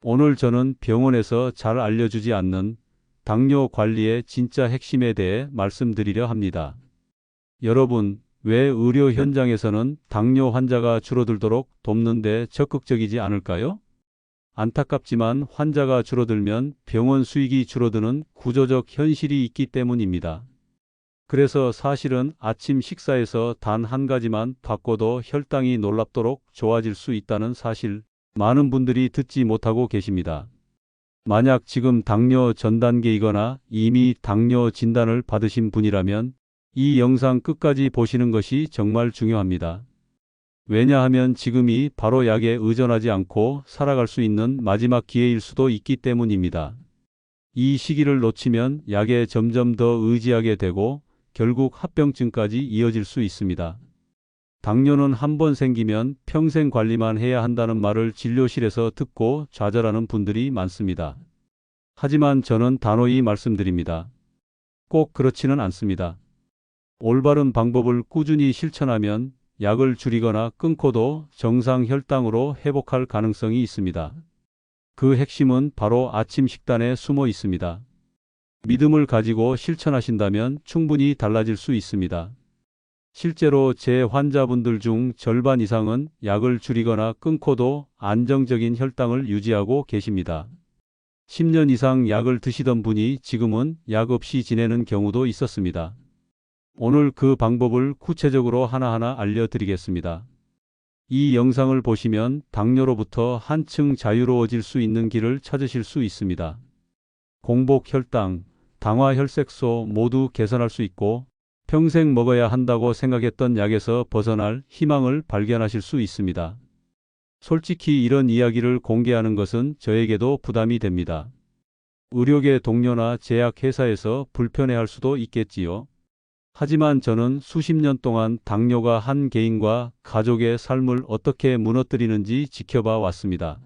오늘 저는 병원에서 잘 알려주지 않는 당뇨 관리의 진짜 핵심에 대해 말씀드리려 합니다. 여러분, 왜 의료 현장에서는 당뇨 환자가 줄어들도록 돕는 데 적극적이지 않을까요? 안타깝지만 환자가 줄어들면 병원 수익이 줄어드는 구조적 현실이 있기 때문입니다. 그래서 사실은 아침 식사에서 단 한 가지만 바꿔도 혈당이 놀랍도록 좋아질 수 있다는 사실, 많은 분들이 듣지 못하고 계십니다. 만약 지금 당뇨 전 단계이거나 이미 당뇨 진단을 받으신 분이라면 이 영상 끝까지 보시는 것이 정말 중요합니다. 왜냐하면 지금이 바로 약에 의존하지 않고 살아갈 수 있는 마지막 기회일 수도 있기 때문입니다. 이 시기를 놓치면 약에 점점 더 의지하게 되고 결국 합병증까지 이어질 수 있습니다. 당뇨는 한 번 생기면 평생 관리만 해야 한다는 말을 진료실에서 듣고 좌절하는 분들이 많습니다. 하지만 저는 단호히 말씀드립니다. 꼭 그렇지는 않습니다. 올바른 방법을 꾸준히 실천하면 약을 줄이거나 끊고도 정상 혈당으로 회복할 가능성이 있습니다. 그 핵심은 바로 아침 식단에 숨어 있습니다. 믿음을 가지고 실천하신다면 충분히 달라질 수 있습니다. 실제로 제 환자분들 중 절반 이상은 약을 줄이거나 끊고도 안정적인 혈당을 유지하고 계십니다. 10년 이상 약을 드시던 분이 지금은 약 없이 지내는 경우도 있었습니다. 오늘 그 방법을 구체적으로 하나하나 알려드리겠습니다. 이 영상을 보시면 당뇨로부터 한층 자유로워질 수 있는 길을 찾으실 수 있습니다. 공복 혈당, 당화 혈색소 모두 개선할 수 있고 평생 먹어야 한다고 생각했던 약에서 벗어날 희망을 발견하실 수 있습니다. 솔직히 이런 이야기를 공개하는 것은 저에게도 부담이 됩니다. 의료계 동료나 제약회사에서 불편해할 수도 있겠지요. 하지만 저는 수십 년 동안 당뇨가 한 개인과 가족의 삶을 어떻게 무너뜨리는지 지켜봐 왔습니다.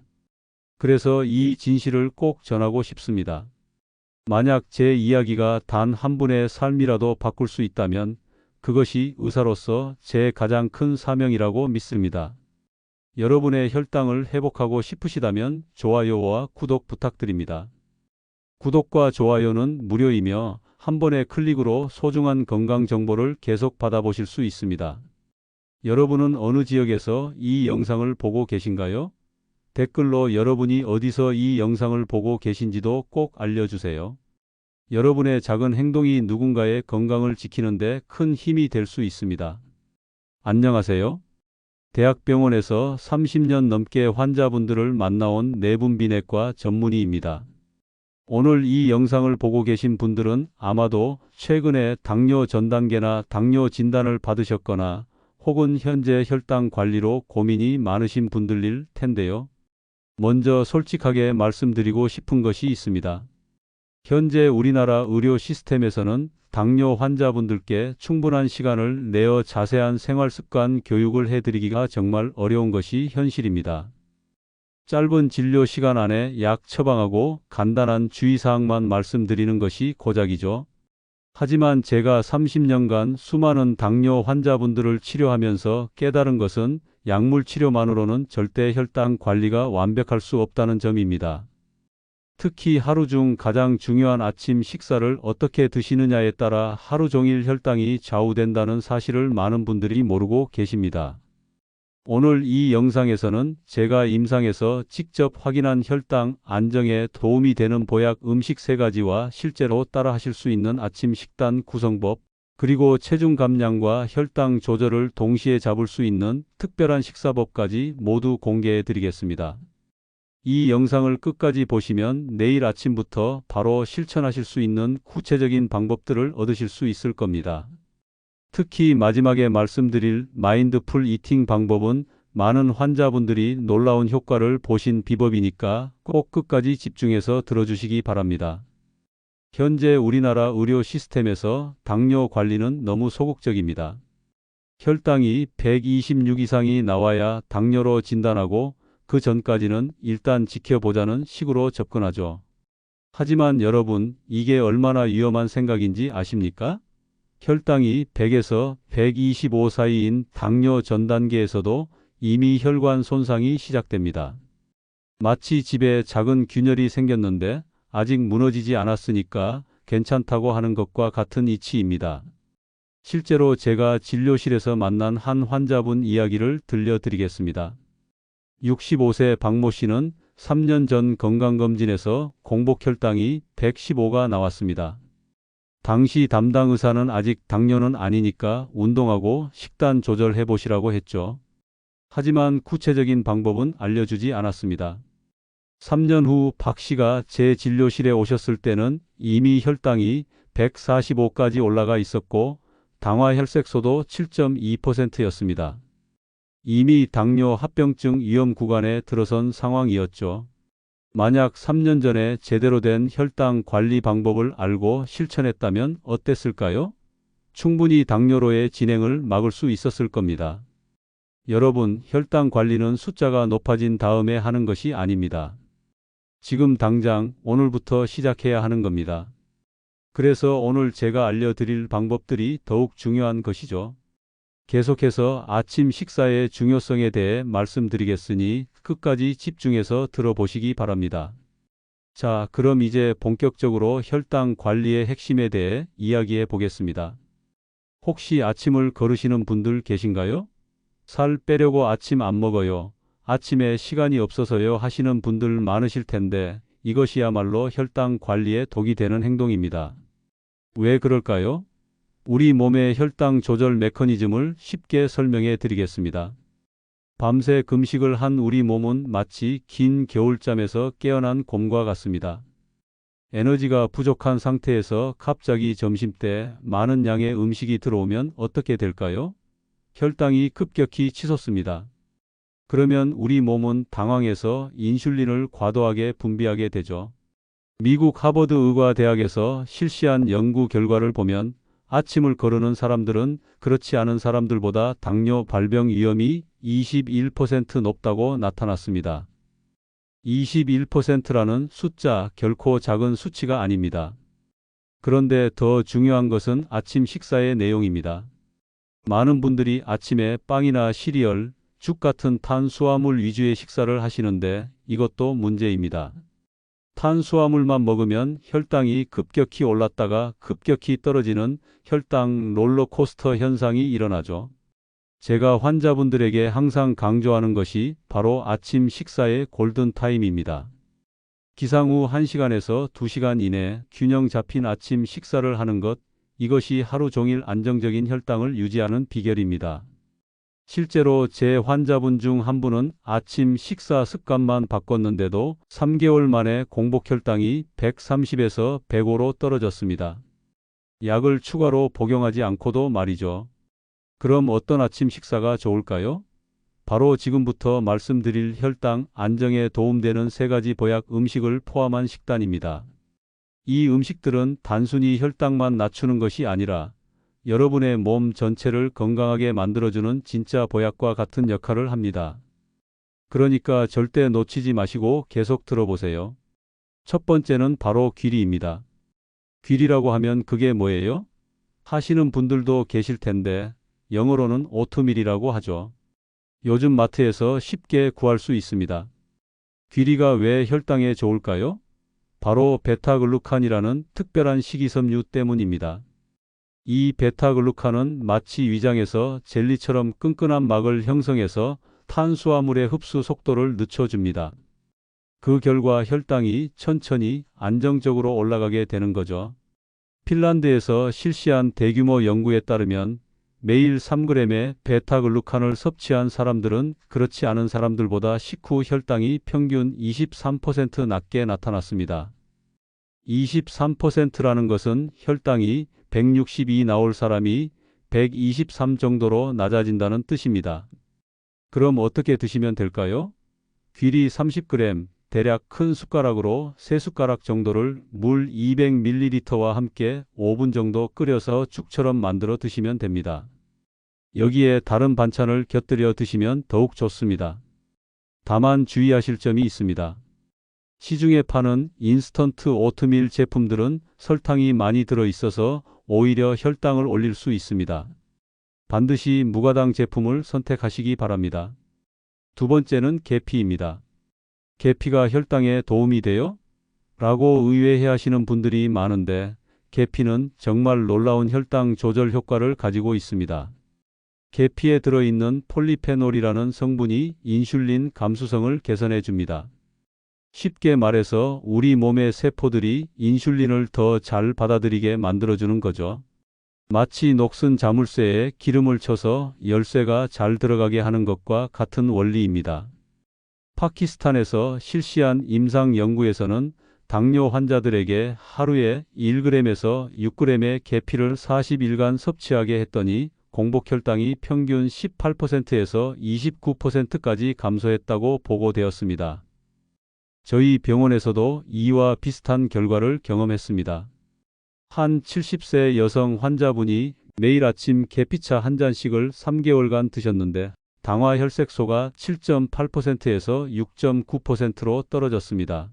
그래서 이 진실을 꼭 전하고 싶습니다. 만약 제 이야기가 단 한 분의 삶이라도 바꿀 수 있다면 그것이 의사로서 제 가장 큰 사명이라고 믿습니다. 여러분의 혈당을 회복하고 싶으시다면 좋아요와 구독 부탁드립니다. 구독과 좋아요는 무료이며 한 번의 클릭으로 소중한 건강 정보를 계속 받아보실 수 있습니다. 여러분은 어느 지역에서 이 영상을 보고 계신가요? 댓글로 여러분이 어디서 이 영상을 보고 계신지도 꼭 알려주세요. 여러분의 작은 행동이 누군가의 건강을 지키는 데 큰 힘이 될 수 있습니다. 안녕하세요. 대학병원에서 30년 넘게 환자분들을 만나온 내분비내과 전문의입니다. 오늘 이 영상을 보고 계신 분들은 아마도 최근에 당뇨 전 단계나 당뇨 진단을 받으셨거나 혹은 현재 혈당 관리로 고민이 많으신 분들일 텐데요. 먼저 솔직하게 말씀드리고 싶은 것이 있습니다. 현재 우리나라 의료 시스템에서는 당뇨 환자분들께 충분한 시간을 내어 자세한 생활습관 교육을 해드리기가 정말 어려운 것이 현실입니다. 짧은 진료 시간 안에 약 처방하고 간단한 주의사항만 말씀드리는 것이 고작이죠. 하지만 제가 30년간 수많은 당뇨 환자분들을 치료하면서 깨달은 것은 약물 치료만으로는 절대 혈당 관리가 완벽할 수 없다는 점입니다. 특히 하루 중 가장 중요한 아침 식사를 어떻게 드시느냐에 따라 하루 종일 혈당이 좌우된다는 사실을 많은 분들이 모르고 계십니다. 오늘 이 영상에서는 제가 임상에서 직접 확인한 혈당 안정에 도움이 되는 보약 음식 3가지와 실제로 따라 하실 수 있는 아침 식단 구성법, 그리고 체중 감량과 혈당 조절을 동시에 잡을 수 있는 특별한 식사법까지 모두 공개해 드리겠습니다. 이 영상을 끝까지 보시면 내일 아침부터 바로 실천하실 수 있는 구체적인 방법들을 얻으실 수 있을 겁니다. 특히 마지막에 말씀드릴 마인드풀 이팅 방법은 많은 환자분들이 놀라운 효과를 보신 비법이니까 꼭 끝까지 집중해서 들어주시기 바랍니다. 현재 우리나라 의료 시스템에서 당뇨 관리는 너무 소극적입니다. 혈당이 126 이상이 나와야 당뇨로 진단하고 그 전까지는 일단 지켜보자는 식으로 접근하죠. 하지만 여러분, 이게 얼마나 위험한 생각인지 아십니까? 혈당이 100에서 125 사이인 당뇨 전 단계에서도 이미 혈관 손상이 시작됩니다. 마치 집에 작은 균열이 생겼는데 아직 무너지지 않았으니까 괜찮다고 하는 것과 같은 이치입니다. 실제로 제가 진료실에서 만난 한 환자분 이야기를 들려드리겠습니다. 65세 박모 씨는 3년 전 건강검진에서 공복혈당이 115가 나왔습니다. 당시 담당 의사는 아직 당뇨는 아니니까 운동하고 식단 조절해 보시라고 했죠. 하지만 구체적인 방법은 알려주지 않았습니다. 3년 후 박 씨가 제 진료실에 오셨을 때는 이미 혈당이 145까지 올라가 있었고 당화혈색소도 7.2%였습니다. 이미 당뇨 합병증 위험 구간에 들어선 상황이었죠. 만약 3년 전에 제대로 된 혈당 관리 방법을 알고 실천했다면 어땠을까요? 충분히 당뇨로의 진행을 막을 수 있었을 겁니다. 여러분, 혈당 관리는 숫자가 높아진 다음에 하는 것이 아닙니다. 지금 당장 오늘부터 시작해야 하는 겁니다. 그래서 오늘 제가 알려드릴 방법들이 더욱 중요한 것이죠. 계속해서 아침 식사의 중요성에 대해 말씀드리겠으니 끝까지 집중해서 들어보시기 바랍니다. 자, 그럼 이제 본격적으로 혈당 관리의 핵심에 대해 이야기해 보겠습니다. 혹시 아침을 거르시는 분들 계신가요? 살 빼려고 아침 안 먹어요. 아침에 시간이 없어서요 하시는 분들 많으실 텐데 이것이야말로 혈당 관리에 독이 되는 행동입니다. 왜 그럴까요? 우리 몸의 혈당 조절 메커니즘을 쉽게 설명해 드리겠습니다. 밤새 금식을 한 우리 몸은 마치 긴 겨울잠에서 깨어난 곰과 같습니다. 에너지가 부족한 상태에서 갑자기 점심때 많은 양의 음식이 들어오면 어떻게 될까요? 혈당이 급격히 치솟습니다. 그러면 우리 몸은 당황해서 인슐린을 과도하게 분비하게 되죠. 미국 하버드 의과대학에서 실시한 연구 결과를 보면 아침을 거르는 사람들은 그렇지 않은 사람들보다 당뇨 발병 위험이 21% 높다고 나타났습니다. 21%라는 숫자 결코 작은 수치가 아닙니다. 그런데 더 중요한 것은 아침 식사의 내용입니다. 많은 분들이 아침에 빵이나 시리얼, 죽 같은 탄수화물 위주의 식사를 하시는데 이것도 문제입니다. 탄수화물만 먹으면 혈당이 급격히 올랐다가 급격히 떨어지는 혈당 롤러코스터 현상이 일어나죠. 제가 환자분들에게 항상 강조하는 것이 바로 아침 식사의 골든타임입니다. 기상 후 1시간에서 2시간 이내 균형 잡힌 아침 식사를 하는 것, 이것이 하루 종일 안정적인 혈당을 유지하는 비결입니다. 실제로 제 환자분 중 한 분은 아침 식사 습관만 바꿨는데도 3개월 만에 공복혈당이 130에서 105로 떨어졌습니다. 약을 추가로 복용하지 않고도 말이죠. 그럼 어떤 아침 식사가 좋을까요? 바로 지금부터 말씀드릴 혈당 안정에 도움되는 3가지 보약 음식을 포함한 식단입니다. 이 음식들은 단순히 혈당만 낮추는 것이 아니라 여러분의 몸 전체를 건강하게 만들어주는 진짜 보약과 같은 역할을 합니다. 그러니까 절대 놓치지 마시고 계속 들어보세요. 첫 번째는 바로 귀리입니다. 귀리라고 하면 그게 뭐예요? 하시는 분들도 계실 텐데 영어로는 오트밀이라고 하죠. 요즘 마트에서 쉽게 구할 수 있습니다. 귀리가 왜 혈당에 좋을까요? 바로 베타글루칸이라는 특별한 식이섬유 때문입니다. 이 베타글루칸은 마치 위장에서 젤리처럼 끈끈한 막을 형성해서 탄수화물의 흡수 속도를 늦춰줍니다. 그 결과 혈당이 천천히 안정적으로 올라가게 되는 거죠. 핀란드에서 실시한 대규모 연구에 따르면 매일 3g의 베타글루칸을 섭취한 사람들은 그렇지 않은 사람들보다 식후 혈당이 평균 23% 낮게 나타났습니다. 23%라는 것은 혈당이 162 나올 사람이 123 정도로 낮아진다는 뜻입니다. 그럼 어떻게 드시면 될까요? 귀리 30g, 대략 큰 숟가락으로 3숟가락 정도를 물 200ml와 함께 5분 정도 끓여서 죽처럼 만들어 드시면 됩니다. 여기에 다른 반찬을 곁들여 드시면 더욱 좋습니다. 다만 주의하실 점이 있습니다. 시중에 파는 인스턴트 오트밀 제품들은 설탕이 많이 들어 있어서 오히려 혈당을 올릴 수 있습니다. 반드시 무가당 제품을 선택하시기 바랍니다. 두 번째는 계피입니다. 계피가 혈당에 도움이 돼요? 라고 의외해하시는 분들이 많은데 계피는 정말 놀라운 혈당 조절 효과를 가지고 있습니다. 계피에 들어있는 폴리페놀이라는 성분이 인슐린 감수성을 개선해 줍니다. 쉽게 말해서 우리 몸의 세포들이 인슐린을 더 잘 받아들이게 만들어주는 거죠. 마치 녹슨 자물쇠에 기름을 쳐서 열쇠가 잘 들어가게 하는 것과 같은 원리입니다. 파키스탄에서 실시한 임상 연구에서는 당뇨 환자들에게 하루에 1g에서 6g의 계피를 40일간 섭취하게 했더니 공복 혈당이 평균 18%에서 29%까지 감소했다고 보고되었습니다. 저희 병원에서도 이와 비슷한 결과를 경험했습니다. 한 70세 여성 환자분이 매일 아침 계피차 한 잔씩을 3개월간 드셨는데 당화 혈색소가 7.8%에서 6.9%로 떨어졌습니다.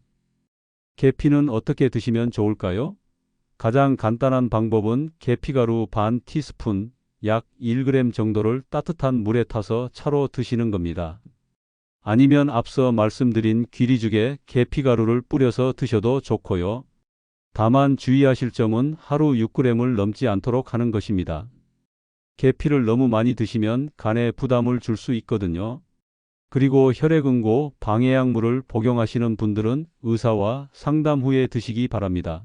계피는 어떻게 드시면 좋을까요? 가장 간단한 방법은 계피가루 반 티스푼, 약 1g 정도를 따뜻한 물에 타서 차로 드시는 겁니다. 아니면 앞서 말씀드린 귀리죽에 계피가루를 뿌려서 드셔도 좋고요. 다만 주의하실 점은 하루 6g을 넘지 않도록 하는 것입니다. 계피를 너무 많이 드시면 간에 부담을 줄 수 있거든요. 그리고 혈액응고 방해약물을 복용하시는 분들은 의사와 상담 후에 드시기 바랍니다.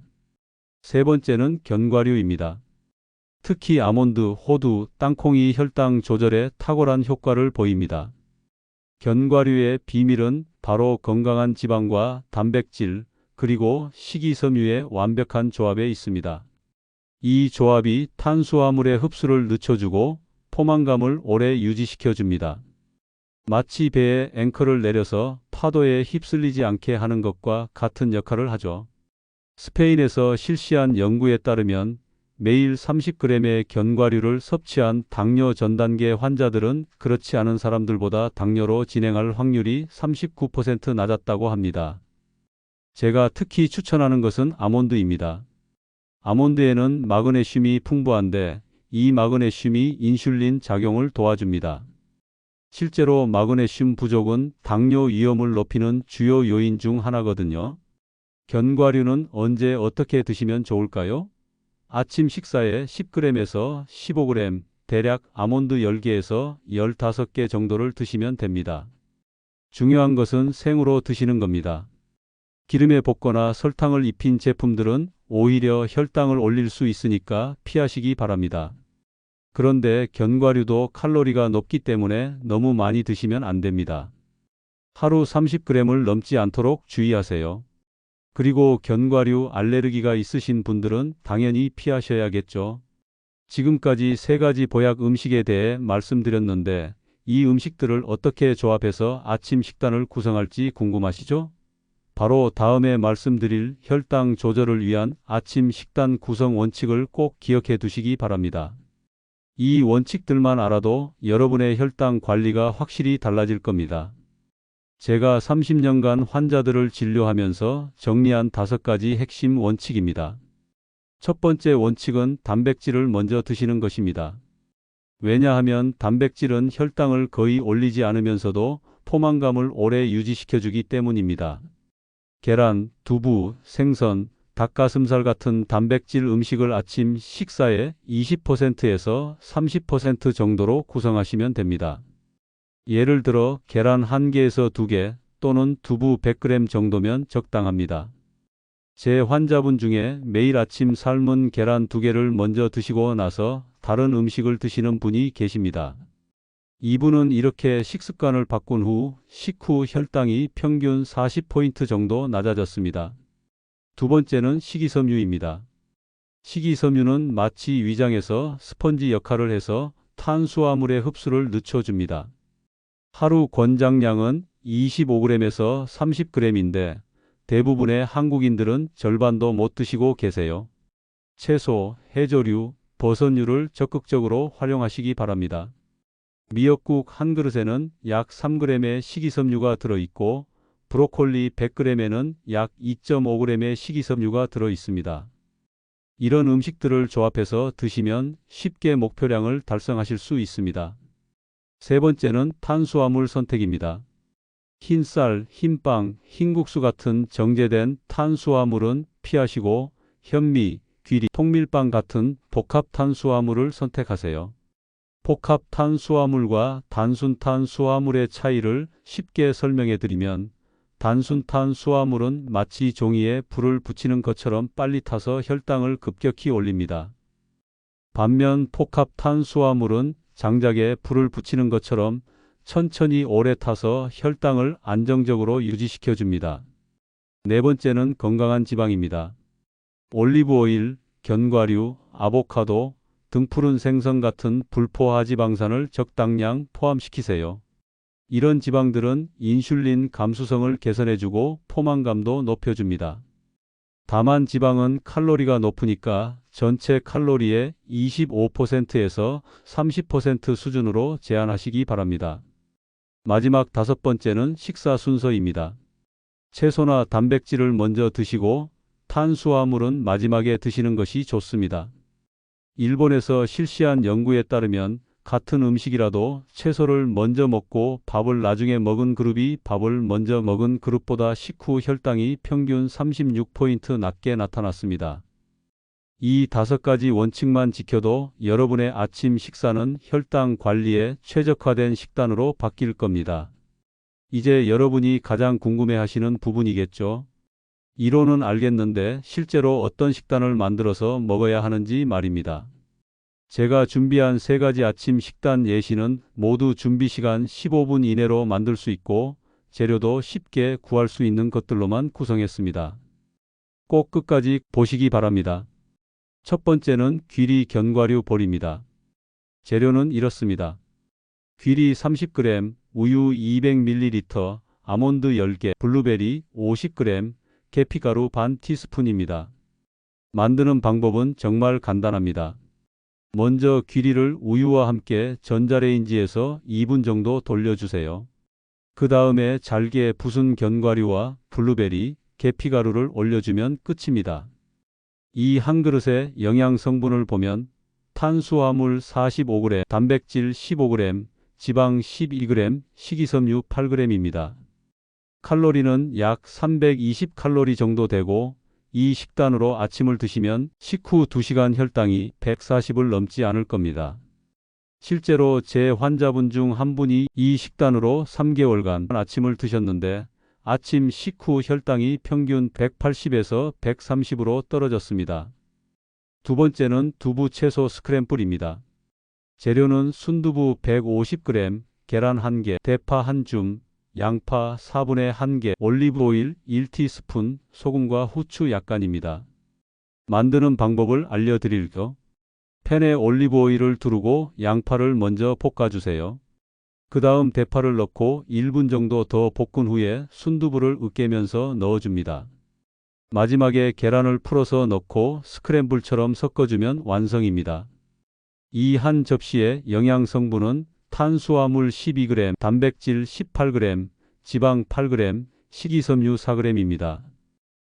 세 번째는 견과류입니다. 특히 아몬드, 호두, 땅콩이 혈당 조절에 탁월한 효과를 보입니다. 견과류의 비밀은 바로 건강한 지방과 단백질, 그리고 식이섬유의 완벽한 조합에 있습니다. 이 조합이 탄수화물의 흡수를 늦춰주고 포만감을 오래 유지시켜줍니다. 마치 배에 앵커를 내려서 파도에 휩쓸리지 않게 하는 것과 같은 역할을 하죠. 스페인에서 실시한 연구에 따르면 매일 30g의 견과류를 섭취한 당뇨 전 단계 환자들은 그렇지 않은 사람들보다 당뇨로 진행할 확률이 39% 낮았다고 합니다. 제가 특히 추천하는 것은 아몬드입니다. 아몬드에는 마그네슘이 풍부한데 이 마그네슘이 인슐린 작용을 도와줍니다. 실제로 마그네슘 부족은 당뇨 위험을 높이는 주요 요인 중 하나거든요. 견과류는 언제 어떻게 드시면 좋을까요? 아침 식사에 10g에서 15g, 대략 아몬드 10개에서 15개 정도를 드시면 됩니다. 중요한 것은 생으로 드시는 겁니다. 기름에 볶거나 설탕을 입힌 제품들은 오히려 혈당을 올릴 수 있으니까 피하시기 바랍니다. 그런데 견과류도 칼로리가 높기 때문에 너무 많이 드시면 안 됩니다. 하루 30g을 넘지 않도록 주의하세요. 그리고 견과류 알레르기가 있으신 분들은 당연히 피하셔야겠죠. 지금까지 3가지 보약 음식에 대해 말씀드렸는데 이 음식들을 어떻게 조합해서 아침 식단을 구성할지 궁금하시죠? 바로 다음에 말씀드릴 혈당 조절을 위한 아침 식단 구성 원칙을 꼭 기억해 두시기 바랍니다. 이 원칙들만 알아도 여러분의 혈당 관리가 확실히 달라질 겁니다. 제가 30년간 환자들을 진료하면서 정리한 5가지 핵심 원칙입니다. 첫 번째 원칙은 단백질을 먼저 드시는 것입니다. 왜냐하면 단백질은 혈당을 거의 올리지 않으면서도 포만감을 오래 유지시켜주기 때문입니다. 계란, 두부, 생선, 닭가슴살 같은 단백질 음식을 아침 식사의 20%에서 30% 정도로 구성하시면 됩니다. 예를 들어 계란 1개에서 2개 또는 두부 100g 정도면 적당합니다. 제 환자분 중에 매일 아침 삶은 계란 2개를 먼저 드시고 나서 다른 음식을 드시는 분이 계십니다. 이분은 이렇게 식습관을 바꾼 후 식후 혈당이 평균 40포인트 정도 낮아졌습니다. 두 번째는 식이섬유입니다. 식이섬유는 마치 위장에서 스펀지 역할을 해서 탄수화물의 흡수를 늦춰줍니다. 하루 권장량은 25g에서 30g인데 대부분의 한국인들은 절반도 못 드시고 계세요. 채소, 해조류, 버섯류를 적극적으로 활용하시기 바랍니다. 미역국 한 그릇에는 약 3g의 식이섬유가 들어있고 브로콜리 100g에는 약 2.5g의 식이섬유가 들어있습니다. 이런 음식들을 조합해서 드시면 쉽게 목표량을 달성하실 수 있습니다. 세 번째는 탄수화물 선택입니다. 흰쌀, 흰빵, 흰국수 같은 정제된 탄수화물은 피하시고 현미, 귀리, 통밀빵 같은 복합 탄수화물을 선택하세요. 복합 탄수화물과 단순 탄수화물의 차이를 쉽게 설명해 드리면 단순 탄수화물은 마치 종이에 불을 붙이는 것처럼 빨리 타서 혈당을 급격히 올립니다. 반면 복합 탄수화물은 장작에 불을 붙이는 것처럼 천천히 오래 타서 혈당을 안정적으로 유지시켜 줍니다. 네 번째는 건강한 지방입니다. 올리브 오일, 견과류, 아보카도, 등푸른 생선 같은 불포화 지방산을 적당량 포함시키세요. 이런 지방들은 인슐린 감수성을 개선해주고 포만감도 높여줍니다. 다만 지방은 칼로리가 높으니까 전체 칼로리의 25%에서 30% 수준으로 제한하시기 바랍니다. 마지막 다섯 번째는 식사 순서입니다. 채소나 단백질을 먼저 드시고 탄수화물은 마지막에 드시는 것이 좋습니다. 일본에서 실시한 연구에 따르면 같은 음식이라도 채소를 먼저 먹고 밥을 나중에 먹은 그룹이 밥을 먼저 먹은 그룹보다 식후 혈당이 평균 36포인트 낮게 나타났습니다. 이 다섯 가지 원칙만 지켜도 여러분의 아침 식사는 혈당 관리에 최적화된 식단으로 바뀔 겁니다. 이제 여러분이 가장 궁금해하시는 부분이겠죠? 이론은 알겠는데 실제로 어떤 식단을 만들어서 먹어야 하는지 말입니다. 제가 준비한 세 가지 아침 식단 예시는 모두 준비 시간 15분 이내로 만들 수 있고 재료도 쉽게 구할 수 있는 것들로만 구성했습니다. 꼭 끝까지 보시기 바랍니다. 첫 번째는 귀리 견과류 볼입니다. 재료는 이렇습니다. 귀리 30g, 우유 200ml, 아몬드 10개, 블루베리 50g, 계피가루 반 티스푼입니다. 만드는 방법은 정말 간단합니다. 먼저 귀리를 우유와 함께 전자레인지에서 2분 정도 돌려주세요. 그 다음에 잘게 부순 견과류와 블루베리, 계피가루를 올려주면 끝입니다. 이 한 그릇의 영양 성분을 보면 탄수화물 45g, 단백질 15g, 지방 12g, 식이섬유 8g입니다. 칼로리는 약 320칼로리 정도 되고 이 식단으로 아침을 드시면 식후 2시간 혈당이 140을 넘지 않을 겁니다. 실제로 제 환자분 중 한 분이 이 식단으로 3개월간 아침을 드셨는데 아침 식후 혈당이 평균 180에서 130으로 떨어졌습니다. 두 번째는 두부 채소 스크램블입니다. 재료는 순두부 150g, 계란 1개, 대파 1줌, 양파 4분의 1개, 올리브 오일 1티스푼, 소금과 후추 약간입니다. 만드는 방법을 알려드릴게요. 팬에 올리브 오일을 두르고 양파를 먼저 볶아주세요. 그 다음 대파를 넣고 1분 정도 더 볶은 후에 순두부를 으깨면서 넣어줍니다. 마지막에 계란을 풀어서 넣고 스크램블처럼 섞어주면 완성입니다. 이 한 접시의 영양 성분은 탄수화물 12g, 단백질 18g, 지방 8g, 식이섬유 4g입니다.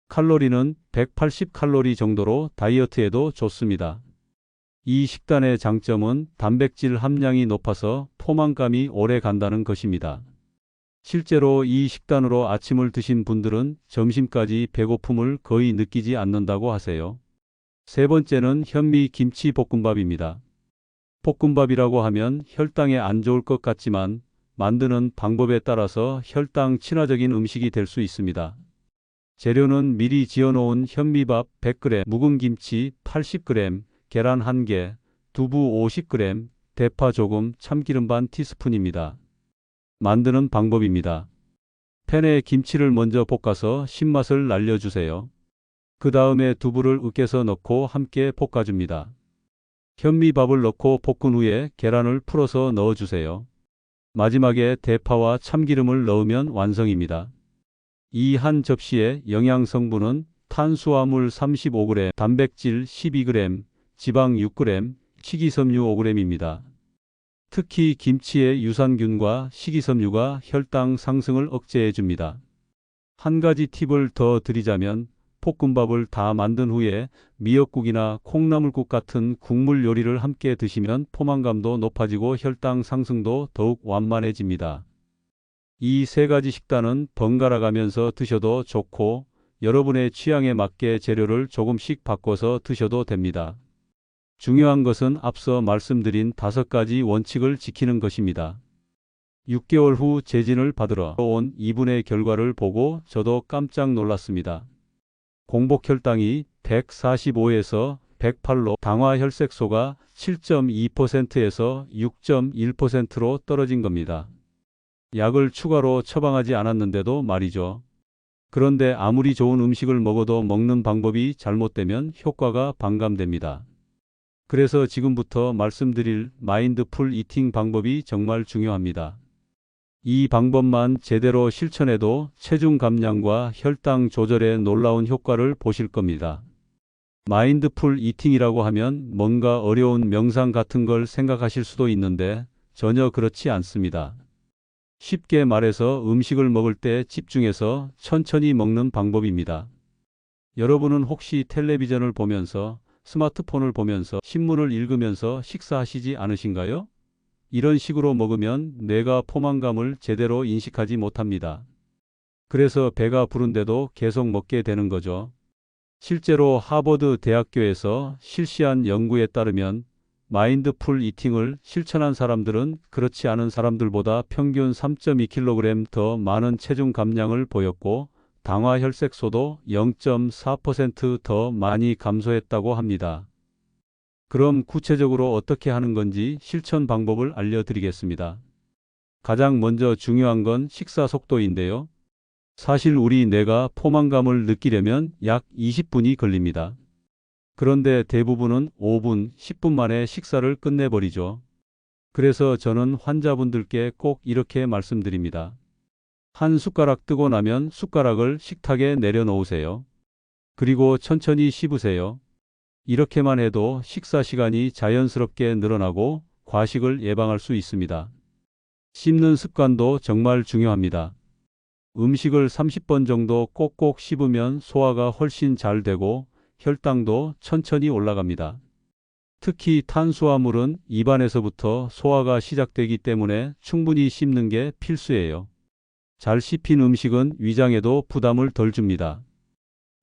칼로리는 180칼로리 정도로 다이어트에도 좋습니다. 이 식단의 장점은 단백질 함량이 높아서 포만감이 오래 간다는 것입니다. 실제로 이 식단으로 아침을 드신 분들은 점심까지 배고픔을 거의 느끼지 않는다고 하세요. 세 번째는 현미 김치 볶음밥입니다. 볶음밥이라고 하면 혈당에 안 좋을 것 같지만 만드는 방법에 따라서 혈당 친화적인 음식이 될 수 있습니다. 재료는 미리 지어놓은 현미밥 100g, 묵은 김치 80g, 계란 1개, 두부 50g, 대파 조금, 참기름 반 티스푼입니다. 만드는 방법입니다. 팬에 김치를 먼저 볶아서 신맛을 날려주세요. 그 다음에 두부를 으깨서 넣고 함께 볶아줍니다. 현미밥을 넣고 볶은 후에 계란을 풀어서 넣어주세요. 마지막에 대파와 참기름을 넣으면 완성입니다. 이 한 접시의 영양 성분은 탄수화물 35g, 단백질 12g, 지방 6g, 식이섬유 5g입니다. 특히 김치의 유산균과 식이섬유가 혈당 상승을 억제해 줍니다. 한 가지 팁을 더 드리자면 볶음밥을 다 만든 후에 미역국이나 콩나물국 같은 국물 요리를 함께 드시면 포만감도 높아지고 혈당 상승도 더욱 완만해집니다. 이 세 가지 식단은 번갈아 가면서 드셔도 좋고 여러분의 취향에 맞게 재료를 조금씩 바꿔서 드셔도 됩니다. 중요한 것은 앞서 말씀드린 5가지 원칙을 지키는 것입니다. 6개월 후 재진을 받으러 온 이분의 결과를 보고 저도 깜짝 놀랐습니다. 공복 혈당이 145에서 108로 당화 혈색소가 7.2%에서 6.1%로 떨어진 겁니다. 약을 추가로 처방하지 않았는데도 말이죠. 그런데 아무리 좋은 음식을 먹어도 먹는 방법이 잘못되면 효과가 반감됩니다. 그래서 지금부터 말씀드릴 마인드풀 이팅 방법이 정말 중요합니다. 이 방법만 제대로 실천해도 체중 감량과 혈당 조절에 놀라운 효과를 보실 겁니다. 마인드풀 이팅이라고 하면 뭔가 어려운 명상 같은 걸 생각하실 수도 있는데 전혀 그렇지 않습니다. 쉽게 말해서 음식을 먹을 때 집중해서 천천히 먹는 방법입니다. 여러분은 혹시 텔레비전을 보면서, 스마트폰을 보면서, 신문을 읽으면서 식사하시지 않으신가요? 이런 식으로 먹으면 뇌가 포만감을 제대로 인식하지 못합니다. 그래서 배가 부른데도 계속 먹게 되는 거죠. 실제로 하버드 대학교에서 실시한 연구에 따르면 마인드풀 이팅을 실천한 사람들은 그렇지 않은 사람들보다 평균 3.2kg 더 많은 체중 감량을 보였고 당화 혈색소도 0.4% 많이 감소했다고 합니다. 그럼 구체적으로 어떻게 하는 건지 실천 방법을 알려드리겠습니다. 가장 먼저 중요한 건 식사 속도인데요. 사실 우리 뇌가 포만감을 느끼려면 약 20분이 걸립니다. 그런데 대부분은 5분, 10분 만에 식사를 끝내버리죠. 그래서 저는 환자분들께 꼭 이렇게 말씀드립니다. 한 숟가락 뜨고 나면 숟가락을 식탁에 내려놓으세요. 그리고 천천히 씹으세요. 이렇게만 해도 식사 시간이 자연스럽게 늘어나고 과식을 예방할 수 있습니다. 씹는 습관도 정말 중요합니다. 음식을 30번 정도 꼭꼭 씹으면 소화가 훨씬 잘 되고 혈당도 천천히 올라갑니다. 특히 탄수화물은 입안에서부터 소화가 시작되기 때문에 충분히 씹는 게 필수예요. 잘 씹힌 음식은 위장에도 부담을 덜 줍니다.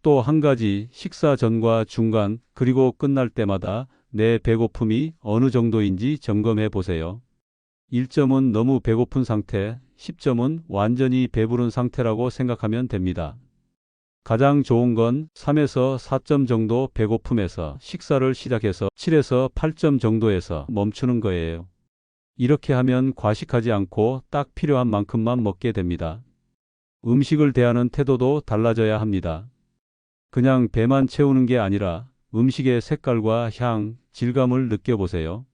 또 한 가지, 식사 전과 중간 그리고 끝날 때마다 내 배고픔이 어느 정도인지 점검해 보세요. 1점은 너무 배고픈 상태, 10점은 완전히 배부른 상태라고 생각하면 됩니다. 가장 좋은 건 3에서 4점 정도 배고픔에서 식사를 시작해서 7에서 8점 정도에서 멈추는 거예요. 이렇게 하면 과식하지 않고 딱 필요한 만큼만 먹게 됩니다. 음식을 대하는 태도도 달라져야 합니다. 그냥 배만 채우는 게 아니라 음식의 색깔과 향, 질감을 느껴보세요.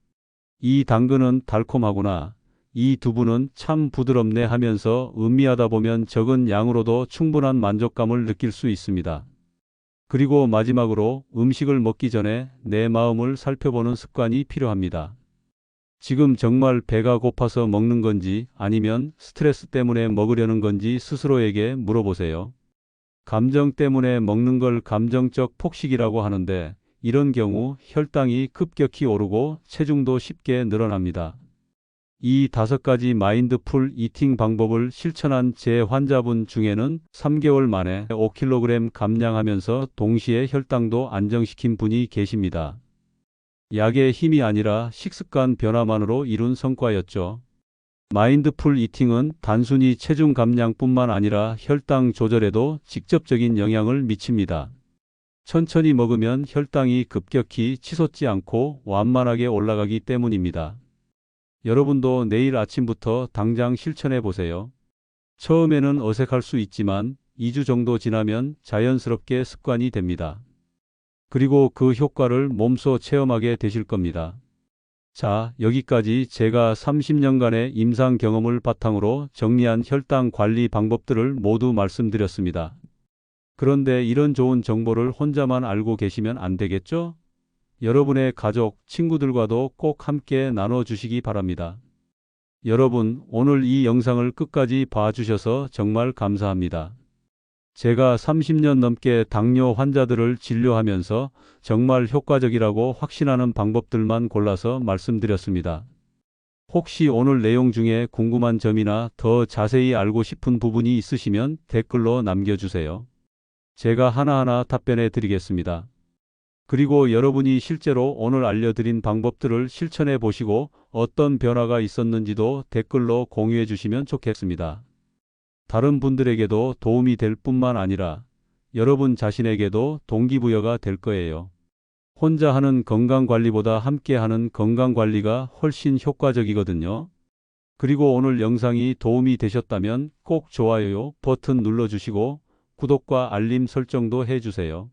이 당근은 달콤하구나. 이 두부는 참 부드럽네 하면서 음미하다 보면 적은 양으로도 충분한 만족감을 느낄 수 있습니다. 그리고 마지막으로 음식을 먹기 전에 내 마음을 살펴보는 습관이 필요합니다. 지금 정말 배가 고파서 먹는 건지 아니면 스트레스 때문에 먹으려는 건지 스스로에게 물어보세요. 감정 때문에 먹는 걸 감정적 폭식이라고 하는데 이런 경우 혈당이 급격히 오르고 체중도 쉽게 늘어납니다. 이 5가지 마인드풀 이팅 방법을 실천한 제 환자분 중에는 3개월 만에 5kg 감량하면서 동시에 혈당도 안정시킨 분이 계십니다. 약의 힘이 아니라 식습관 변화만으로 이룬 성과였죠. 마인드풀 이팅은 단순히 체중 감량뿐만 아니라 혈당 조절에도 직접적인 영향을 미칩니다. 천천히 먹으면 혈당이 급격히 치솟지 않고 완만하게 올라가기 때문입니다. 여러분도 내일 아침부터 당장 실천해 보세요. 처음에는 어색할 수 있지만 2주 정도 지나면 자연스럽게 습관이 됩니다. 그리고 그 효과를 몸소 체험하게 되실 겁니다. 자, 여기까지 제가 30년간의 임상 경험을 바탕으로 정리한 혈당 관리 방법들을 모두 말씀드렸습니다. 그런데 이런 좋은 정보를 혼자만 알고 계시면 안 되겠죠? 여러분의 가족, 친구들과도 꼭 함께 나눠주시기 바랍니다. 여러분, 오늘 이 영상을 끝까지 봐주셔서 정말 감사합니다. 제가 30년 넘게 당뇨 환자들을 진료하면서 정말 효과적이라고 확신하는 방법들만 골라서 말씀드렸습니다. 혹시 오늘 내용 중에 궁금한 점이나 더 자세히 알고 싶은 부분이 있으시면 댓글로 남겨주세요. 제가 하나하나 답변해 드리겠습니다. 그리고 여러분이 실제로 오늘 알려드린 방법들을 실천해 보시고 어떤 변화가 있었는지도 댓글로 공유해 주시면 좋겠습니다. 다른 분들에게도 도움이 될 뿐만 아니라 여러분 자신에게도 동기부여가 될 거예요. 혼자 하는 건강관리보다 함께 하는 건강관리가 훨씬 효과적이거든요. 그리고 오늘 영상이 도움이 되셨다면 꼭 좋아요 버튼 눌러주시고 구독과 알림 설정도 해주세요.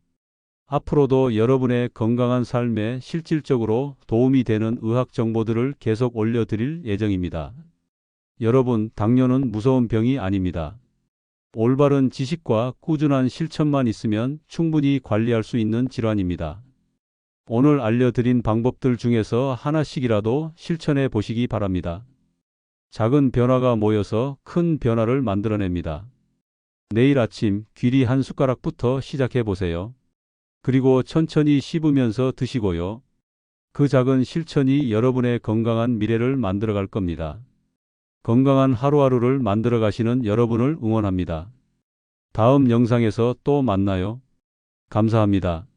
앞으로도 여러분의 건강한 삶에 실질적으로 도움이 되는 의학 정보들을 계속 올려드릴 예정입니다. 여러분, 당뇨는 무서운 병이 아닙니다. 올바른 지식과 꾸준한 실천만 있으면 충분히 관리할 수 있는 질환입니다. 오늘 알려드린 방법들 중에서 하나씩이라도 실천해 보시기 바랍니다. 작은 변화가 모여서 큰 변화를 만들어냅니다. 내일 아침 귀리 한 숟가락부터 시작해 보세요. 그리고 천천히 씹으면서 드시고요. 그 작은 실천이 여러분의 건강한 미래를 만들어갈 겁니다. 건강한 하루하루를 만들어 가시는 여러분을 응원합니다. 다음 영상에서 또 만나요. 감사합니다.